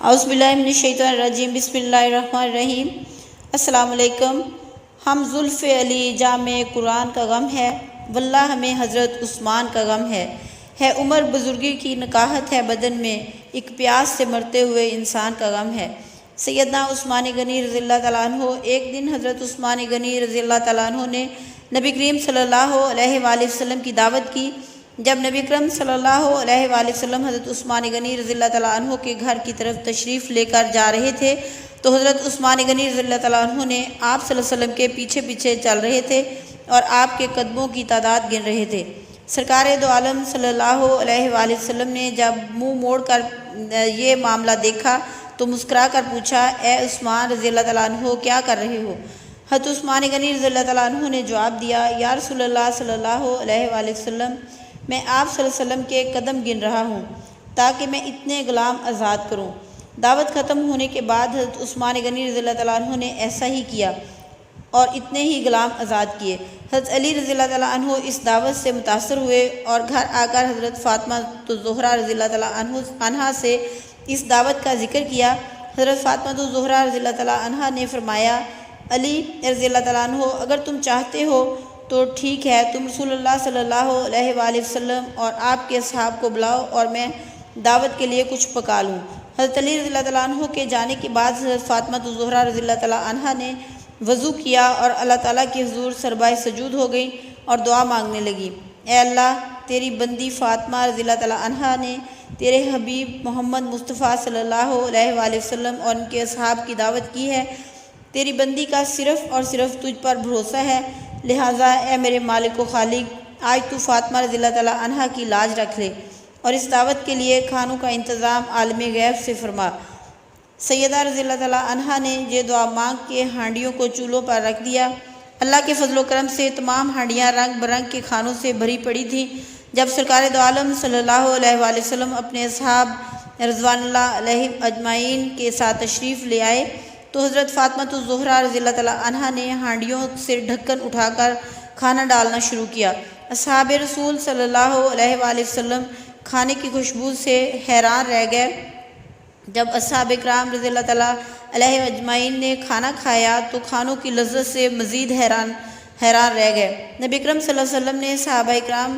اعوذ باللہ من الشیطان الرجیم، بسم اللہ الرحمن الرحیم۔ السلام علیکم۔ ہم زلف علی جامع قرآن کا غم ہے، واللہ ہمیں حضرت عثمان کا غم ہے عمر بزرگی کی نکاحت ہے بدن میں، ایک پیاس سے مرتے ہوئے انسان کا غم ہے۔ سیدنا عثمان غنی رضی اللہ تعالیٰ عنہ۔ ایک دن حضرت عثمان غنی رضی اللہ تعالیٰ عنہ نے نبی کریم صلی اللہ علیہ وآلہ وسلم کی دعوت کی۔ جب نبی کریم صلی اللہ علیہ وآلہ وسلم حضرت عثمان غنی رضی اللہ تعالیٰ عنہ کے گھر کی طرف تشریف لے کر جا رہے تھے تو حضرت عثمان غنی رضی اللہ تعالیٰ عنہ نے آپ صلی اللہ علیہ وسلم کے پیچھے پیچھے چل رہے تھے اور آپ کے قدموں کی تعداد گن رہے تھے۔ سرکار دو عالم صلی اللہ علیہ وآلہ وسلم نے جب منہ موڑ کر یہ معاملہ دیکھا تو مسکرا کر پوچھا، اے عثمان رضی اللہ تعالیٰ عنہ، کیا کر رہے ہو؟ حضرت عثمان غنی رضی اللہ تعالیٰ عنہ نے جواب دیا، یا رسول اللہ صلی اللہ علیہ وآلہ وسلم، میں آپ صلی اللہ علیہ وسلم کے قدم گن رہا ہوں تاکہ میں اتنے غلام آزاد کروں۔ دعوت ختم ہونے کے بعد حضرت عثمان غنی رضی اللہ تعالیٰ عنہ نے ایسا ہی کیا اور اتنے ہی غلام آزاد کیے۔ حضرت علی رضی اللہ تعالیٰ عنہ اس دعوت سے متاثر ہوئے اور گھر آ کر حضرت فاطمہ الزہرا رضی اللہ تعالیٰ عنہ سے اس دعوت کا ذکر کیا۔ حضرت فاطمہ الزہرا رضی اللہ تعالیٰ عنہ نے فرمایا، علی رضی اللہ تعالیٰ عنہ، اگر تم چاہتے ہو تو ٹھیک ہے، تم رسول اللہ صلی اللہ علیہ وآلہ وسلم اور آپ کے اصحاب کو بلاؤ اور میں دعوت کے لیے کچھ پکا لوں۔ حضرت علی رضی اللہ تعالیٰ عنہ کے جانے کے بعد حضرت فاطمہ الزہرا رضی اللہ تعالیٰ عنہ نے وضو کیا اور اللہ تعالیٰ کے حضور سربائے سجود ہو گئی اور دعا مانگنے لگی، اے اللہ، تیری بندی فاطمہ رضی اللہ تعالیٰ عنہ نے تیرے حبیب محمد مصطفیٰ صلی اللہ علیہ وآلہ وسلم اور ان کے اصحاب کی دعوت کی ہے، تیری بندی کا صرف اور صرف تجھ پر بھروسہ ہے، لہٰذا اے میرے مالک و خالق، آج تو فاطمہ رضی اللہ تعالیٰ عنہ کی لاج رکھ لے اور اس دعوت کے لیے کھانوں کا انتظام عالم غیب سے فرما۔ سیدہ رضی اللہ تعالیٰ عنہ نے یہ دعا مانگ کے ہانڈیوں کو چولہوں پر رکھ دیا۔ اللہ کے فضل و کرم سے تمام ہانڈیاں رنگ برنگ کے کھانوں سے بھری پڑی تھیں۔ جب سرکار دو عالم صلی اللہ علیہ وآلہ وسلم اپنے اصحاب رضوان اللہ علیہ اجمعین کے ساتھ تشریف لے آئے تو حضرت فاطمہ الزہرا رضی اللہ تعالیٰ عنہ نے ہانڈیوں سے ڈھکن اٹھا کر کھانا ڈالنا شروع کیا۔ اصحاب رسول صلی اللہ علیہ وآلہ وسلم کھانے کی خوشبو سے حیران رہ گئے۔ جب اصحاب کرام رضی اللہ تعالیٰ علیہ اجمعین نے کھانا کھایا تو کھانوں کی لذت سے مزید حیران رہ گئے۔ نبی اکرم صلی اللہ علیہ وسلم نے صحابہ کرام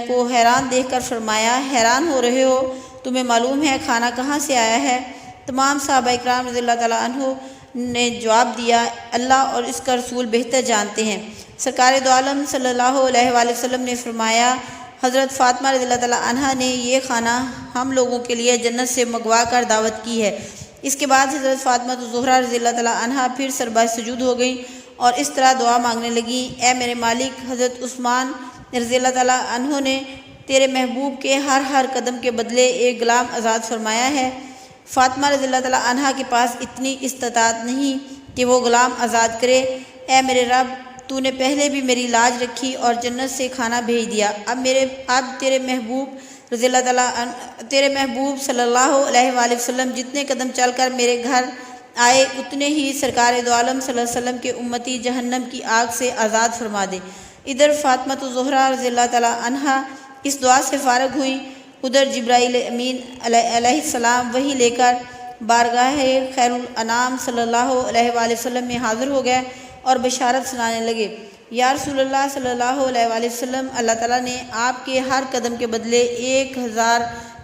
کو حیران دیکھ کر فرمایا، حیران ہو رہے ہو؟ تمہیں معلوم ہے کھانا کہاں سے آیا ہے؟ تمام صحابہ کرام رضی اللہ تعالیٰ عنہ نے جواب دیا، اللہ اور اس کا رسول بہتر جانتے ہیں۔ سرکار دو عالم صلی اللہ علیہ وآلہ وسلم نے فرمایا، حضرت فاطمہ رضی اللہ تعالیٰ عنہ نے یہ کھانا ہم لوگوں کے لیے جنت سے منگوا کر دعوت کی ہے۔ اس کے بعد حضرت فاطمہ الزہرا رضی اللہ تعالیٰ عنہ پھر سربائے سجود ہو گئیں اور اس طرح دعا مانگنے لگیں، اے میرے مالک، حضرت عثمان رضی اللہ تعالیٰ عنہ نے تیرے محبوب کے ہر قدم کے بدلے ایک غلام آزاد فرمایا ہے۔ فاطمہ رضی اللہ تعالیٰ عنہ کے پاس اتنی استطاعت نہیں کہ وہ غلام آزاد کرے۔ اے میرے رب، تو نے پہلے بھی میری لاج رکھی اور جنت سے کھانا بھیج دیا، اب تیرے محبوب صلی اللہ علیہ وآلہ وسلم جتنے قدم چل کر میرے گھر آئے اتنے ہی سرکار دو عالم صلی اللہ علیہ وسلم کے امتی جہنم کی آگ سے آزاد فرما دے۔ ادھر فاطمہ الزہرا رضی اللہ تعالیٰ عنہ اس دعا سے فارغ ہوئیں، ادھر جبرائیل امین علیہ السلام وحی لے کر بارگاہ خیر الانام صلی اللہ علیہ وآلہ وسلم میں حاضر ہو گئے اور بشارت سنانے لگے، یا رسول اللہ صلی اللہ علیہ وآلہ وسلم، اللہ تعالیٰ نے آپ کے ہر قدم کے بدلے 1000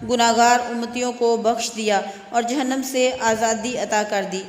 گناہگار امتیوں کو بخش دیا اور جہنم سے آزادی عطا کر دی۔